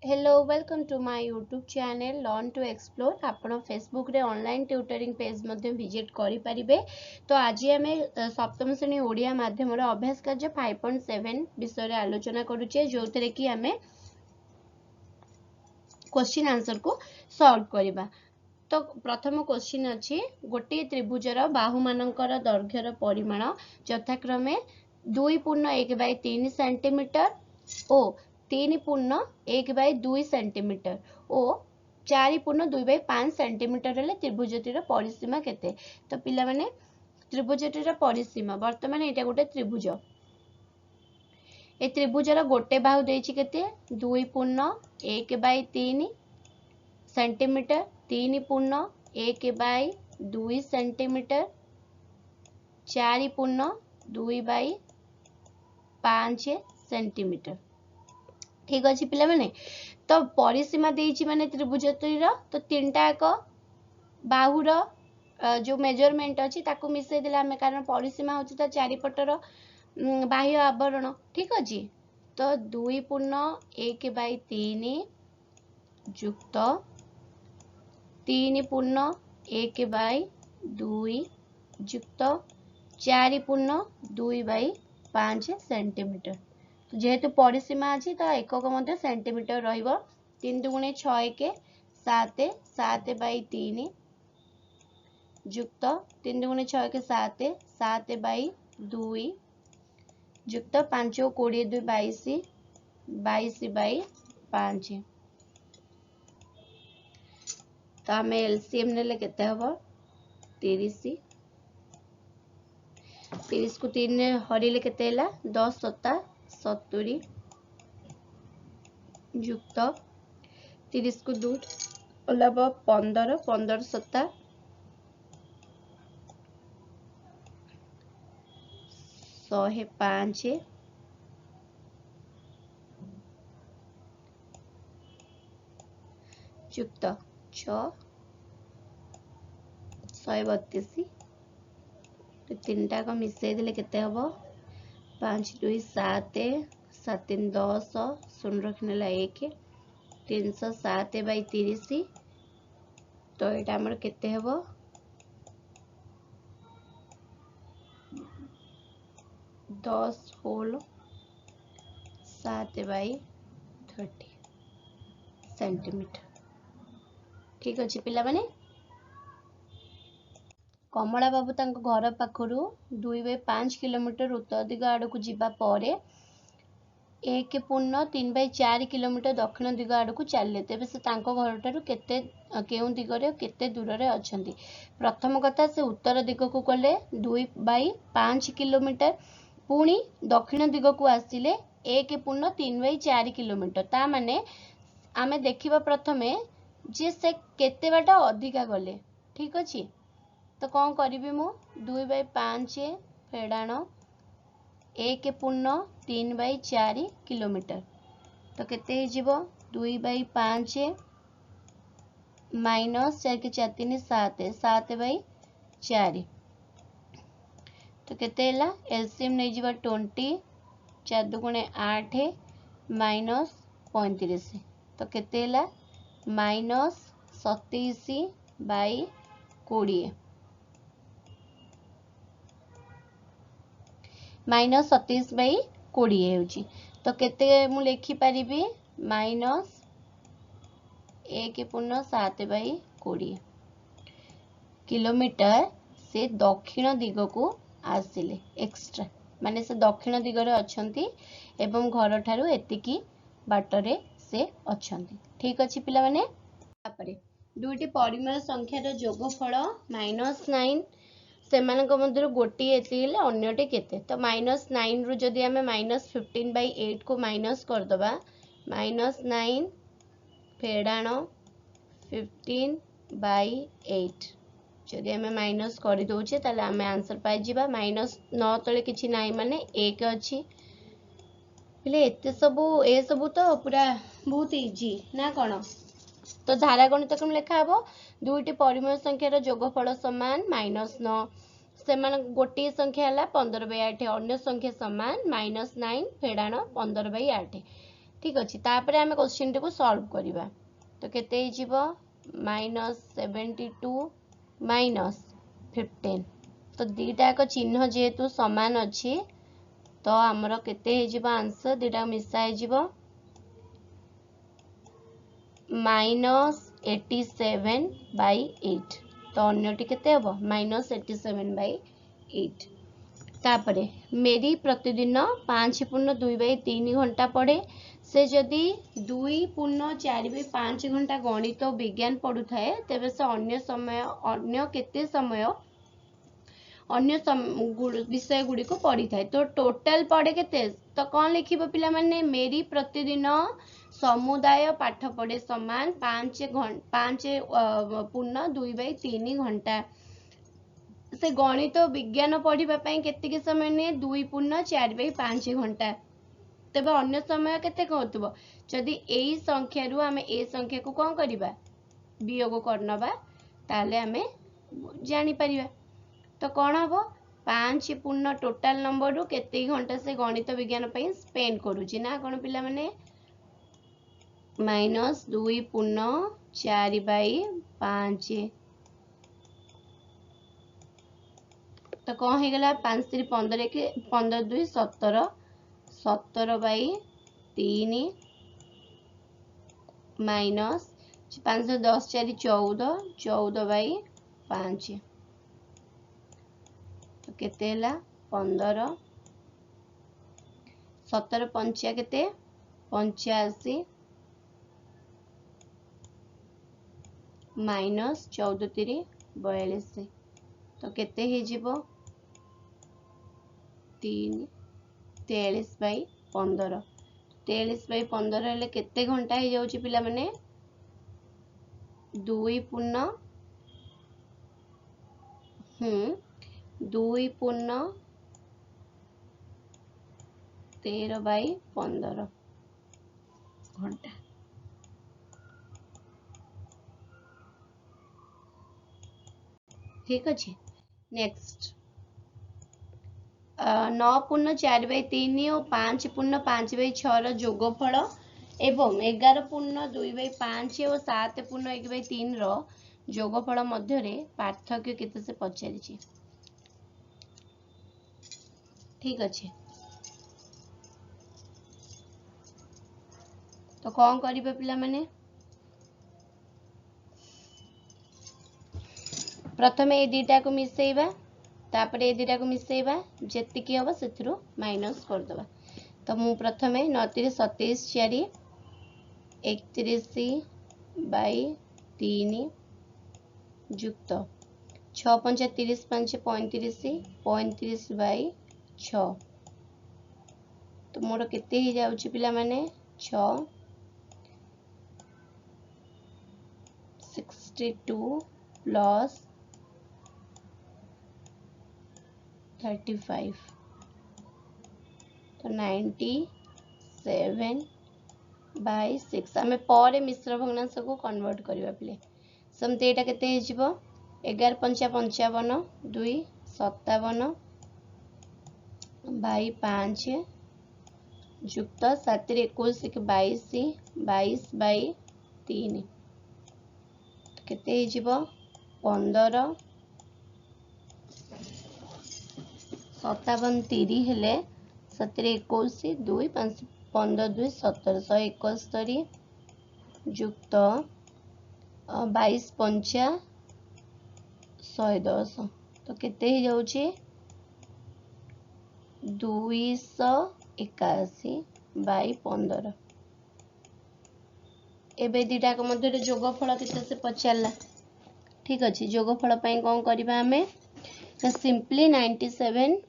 Hello welcome to my YouTube channel learn to explore आपण Facebook रे online tutoring page मध्ये visit करि परिबे। तो आज आम सप्तम श्रेणी ओडिया माध्यम अभ्यास कार्य 5.7 विषय रे आलोचना करूचे जो थरे कि आम क्वेश्चन आंसर को सॉल्व करबा। तो प्रथम क्वेश्चन अछि गोटे त्रिभुजर बाहु मानकर दैर्घ्यर परिमाण यथाक्रमे 2.1/3 सेंटीमीटर और 3.1/2 सेंटीमीटर और 4.2/5 सेंटीमीटर हेले त्रिभुजटीर परिसीमा केते। तो पिला माने त्रिभुजटीर परिसीमा वर्तमान एटा गोटे त्रिभुज ए त्रिभुजर गोटे बाहु देछि केते 2.1/3 सेंटीमीटर 3.1/2 सेंटीमीटर 4.2/5 सेंटीमीटर। ठीक अच्छे पिला माने तो परिसीमा देछि माने त्रिभुजटीर तो तीनटा एक बाहुर जो मेजरमेंट अछि ताकू मिसै देला हमें कारण परिसीमा होछि त चारिपटर बाह्य आवरण। ठीक अछि तो 2.1/3 युक्त 3.1/2 युक्त 4.2/5 सेंटीमीटर। जेहेतु परिसीमा अछि तो एकक मध्य सेंटीमीटर रहिबो 3 दुगुणे 6 1 7 7/3 युक्त 3 दुगुणे 6 1 7 7/2 युक्त 5 20 2 22 22/5। तो आम एलसीएम नेले केते हबो 30 30 को 3 ने हरिले केते हैला 10 7 70 युक्त 30 को 2 ओलाब 15 15 7 105 युक्त 6 132 तो तीनटा को मिसई देले केते हबो 5 2 7 7 3 10 शून्य रखनेला 1 307/30 तो एटा हमर केते हबो 10 होल 7/30 सेंटीमीटर। ठीक अच्छे पिला माने कमला बाबू तांको घर पाखरु 2/5 किलोमीटर उत्तर दिग आड़ को जीवा परे 1.3/4 किलोमीटर दक्षिण दिग आड़ को चलिए तेबे से तांको घर ठारू केते केउ दिगरे केते दूर रे अछंती। प्रथम कथा से उत्तर दिग को गले 2/5 किलोमीटर पुणी दक्षिण दिग को आसिले 1.3/4 किलोमीटर। ता माने आमे देखिबा प्रथमे जे से केते बाट अधिका गले। ठीक अछि तो कौन करी मु 2/5 फेड़ाण 1.3/4 किलोमीटर तो केते हिजिबो 2/5 माइनस 4 के 4 3 7 7/4 तो केते हैला एलसीएम नै जिबा 20 4 दुगुणे 8 माइनस 35 तो केते हैला माइनस 27/20 माइनस 27/20 हेउची तो केते मु लिखि परिबी माइनस 1.7/20 किलोमीटर से दक्षिण दिग को आसिले एक्स्ट्रा माने से दक्षिण दिगरे अछंती एवं घर ठारू एतिकी बाटरे से अछंती। ठीक अछि पिला माने तापरे दुईटी परिमेय संख्यार जोगफल -9 सेमानक मध्यरु गोटी एति हेले अन्यटे केते तो -9 रु जदि हमें -15/8 को माइनस कर दबा -9 फेड़ाण 15/8 जदि हमें माइनस कर दोचे ताले हमें आंसर पाई जिबा -9 तले किछि नाइ माने 1 अछि पिले एते सबु ए सबु तो पूरा बहुत इजी ना कोन। तो धारा गणित क्रम लिखा हबो दुईटी परिमेय संख्यार जोगफल समान -9 सेमान गोटी संख्या हला 15/8 अन्य संख्या समान -9 फेड़ाण 15/8 ठीक अच्छे तापर आम क्वेश्चन टी को सॉल्व करवा तो केते -72 -15 तो दीटा एक चिन्ह जेहेतु समान अच्छी तो आमर केते आंसर दीटा मिसा -87/8 तो अन्यटी केते हबो -87/8 तापरे मेरी प्रतिदिन 5/2/3 घंटा पढ़े से जदि 2/4/5 घंटा गणित और विज्ञान पढ़ु थाए तेबे से अन्य केते समय अन्य विषय गुड़ी को पढ़ी थाए तो टोटल पढ़े केते तो कौन लिखिबो पिला माने मेरी प्रतिदिन समुदाय पाठ पढ़े समान 5/2/3 घंटा से गणित विज्ञान पढ़ाई केतिकी समय नहीं 2/4/5 घंटा तेज अन्य समय केते कहतुबो जदि एई संख्या रु आमे ए संख्या को कौन करिबा वियोग करनबा ताले आमे जानि परिबा तो कौन हबो 5 पूर्ण टोटाल नंबर रु केते घंटा से गणित विज्ञान पई स्पेंड करूची ना कोन पिला माने -2/4/5 तो कौन हो गला 5/3 = 15 15 2 17 17/3 माइनस 5 10 4 14 14/5 तो केते हला 15 17 पंचा केते 85 माइनस 14 3 42 तो केते हे जीवो 3 43/15 43/15 हेले केते घंटा हे जाउची पिला माने 2/13/15 घंटा ठीक अच्छे नेक्स्ट 9/4/3 और 5/5/6 जोगफल एवं 11/2/5 और 7/1/3 जोगफल मध्य पार्थक्य केते से पचारि ठीक अच्छे तो कौन करिबा पिला माने प्रथमे ए दीटा को मिसेइबा तापरे ए दीटा को मिसेइबा जेतिकी हबो सेथिरु माइनस कर दबा तो मु प्रथमे 9 3 27 4 31/3 युक्त 6 5 30 5 35 35/6 तो मोर केते ही जाउची पिला माने 6 62 प्लस 35 तो 97/6 आमे पर मिश्र भग्नांश को कन्वर्ट करबा पिले समते एटा केते हे जिवो 11 5 55 2 57/5 युक्त 7 21 22 22/3 केते हे जिवो 15 57 30 हेले 7 21 2 5 15 2 17 171 युक्त 22 पंचा 110 तो केते ही जाउची 281/15 एबे दीटा को मध्य जोगफल केते से पचारला ठीक अछि जोगफल पई कोन करबा हमें सिंपली 97/6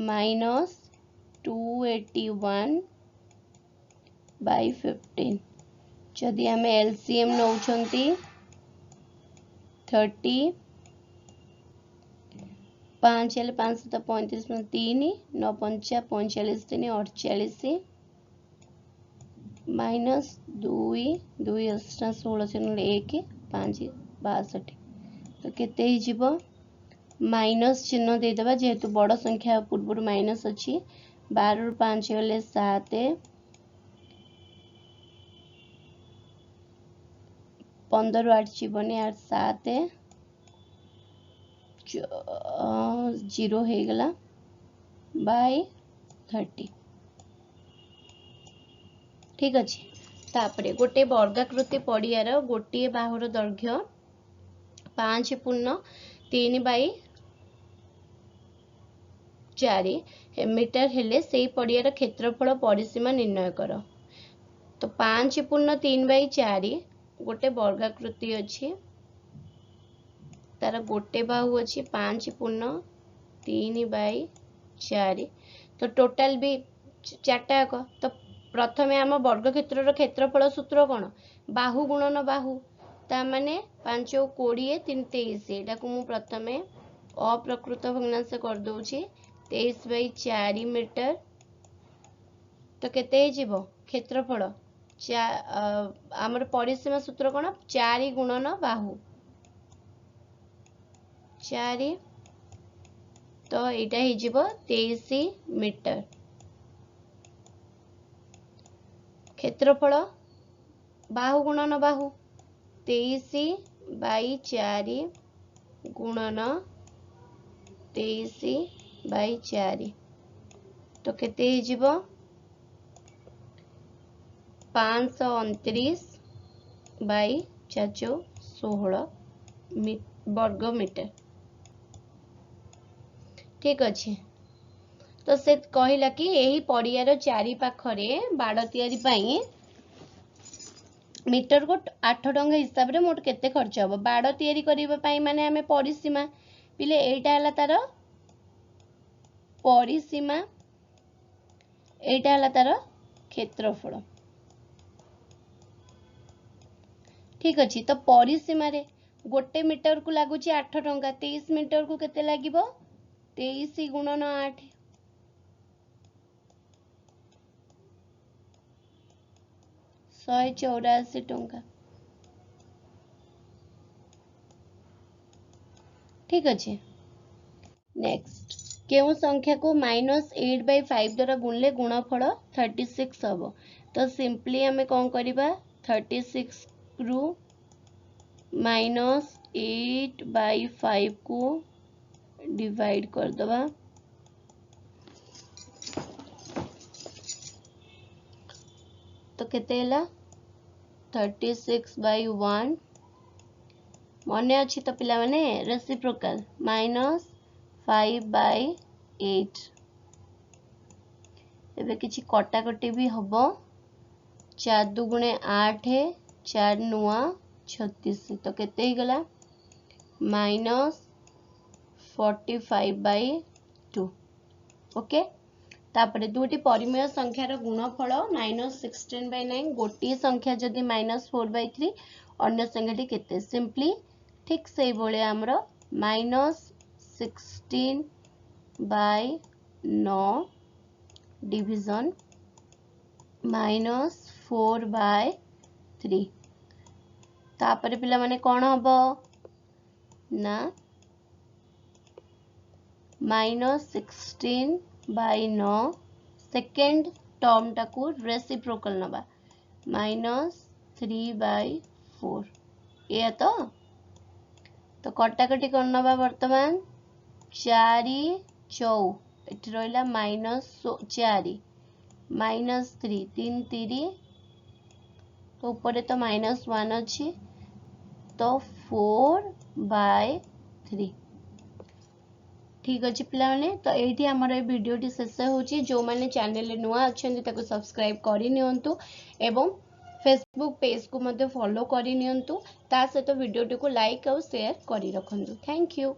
माइनस 281/15 जदि हमें एलसीएम नौचंती 30 5 हेले 5 7 35 3 9 5 45 3 48 माइनस 2 2 16 1 5 62 तो केते ही जीवो माइनस चिन्ह देदेबा जेहेतु बड़ संख्या पूर्व माइनस अच्छी 12 रु 5 गले 7 15 रु 8 जीवनी 8 7 0 हो गला बाय 30 ठीक अच्छे। तापरे गोटे वर्गाकृति पड़ियार गोटे बाहुर दैर्घ्य 5.3/4 मीटर हेले से पड़ियार क्षेत्रफल परिसीमा निर्णय कर। तो 5.3/4 गोटे वर्गाकृति अच्छी तार गोटे बाहु अच्छी 5.3/4 तो टोटाल भी 4टा आक। तो प्रथमे आम वर्ग क्षेत्र क्षेत्रफल सूत्र कौन बाहु गुणन बाहु ता माने 5 20 3 23 एटा को मु प्रथमे अप्रकृत भग्नांश कर दोची 23/4 मीटर। तो केते हे जीवो क्षेत्रफल आमर परिसीमा सूत्र कौन 4 गुणन बाहु 4 तो एटा हे जीवो 23 मीटर। क्षेत्रफल बाहु गुणन बाहु 23/4 गुणन 23/4 तो केते हे जीवो 529/416 वर्ग मीटर ठीक अच्छे। तो से कहला कि यही पड़ियार चारि पाखरे बाड़ तैयारी पाई मीटर को 8 टंका हिसाब रे मोट केते खर्च हम बाड़ तैयारी करिबा पाई माने हमें परिसीमा पिले एटा हला तार परिसीमा एटा हला तार क्षेत्रफल ठीक अच्छे। तो परिसीमा रे गोटे मीटर को लागुची 8 टंका 23 मीटर को केते लागिबो 23 गुणन 8 184 टंका ठीक अच्छे। नेक्स्ट केउ संख्या को -8/5 द्वारा गुणले गुणफल 36 हम। तो सिंपली आमे कौन करिबा 36 रु -8/5 को डिवाइड कर दबा तो केते हला 36/1 मने अच्छी तो पिला माने रेसिप्रोकल -5/8 एबे किछि कटा कटी भी हबो 4 दुगुणे 8 4 नुआ 36 तो केते ही गला -45/2 ओके। तापरे दुटी परिमेय संख्यार गुणफल -16/9 गोटी संख्या जदि -4/3 अन्य संख्याटी केते सिंपली ठीक से बोले हमरो -16/9 डिवीजन -4/3 तापरे पिला माने कोन हबो ना -16/9 सेकेंड टर्म टाकू रेसिप्रोकल नबा -3/4 ये तो कटाकटी कर नबा वर्तमान 4 चौ एठी रहिला -4 -3 3 3 तो ऊपर तो -1 अच्छी तो 4/3 ठीक अच्छे पिला माने। तो एठी हमर ए वीडियोटी शेष होची जो माने चैनल नुआ अछंती ताको सब्सक्राइब करि नियंतु एवं फेसबुक पेज को मध्य फॉलो करि नियंतु ता सहित वीडियोटी को लाइक और शेयर करि रखंतु। Thank you.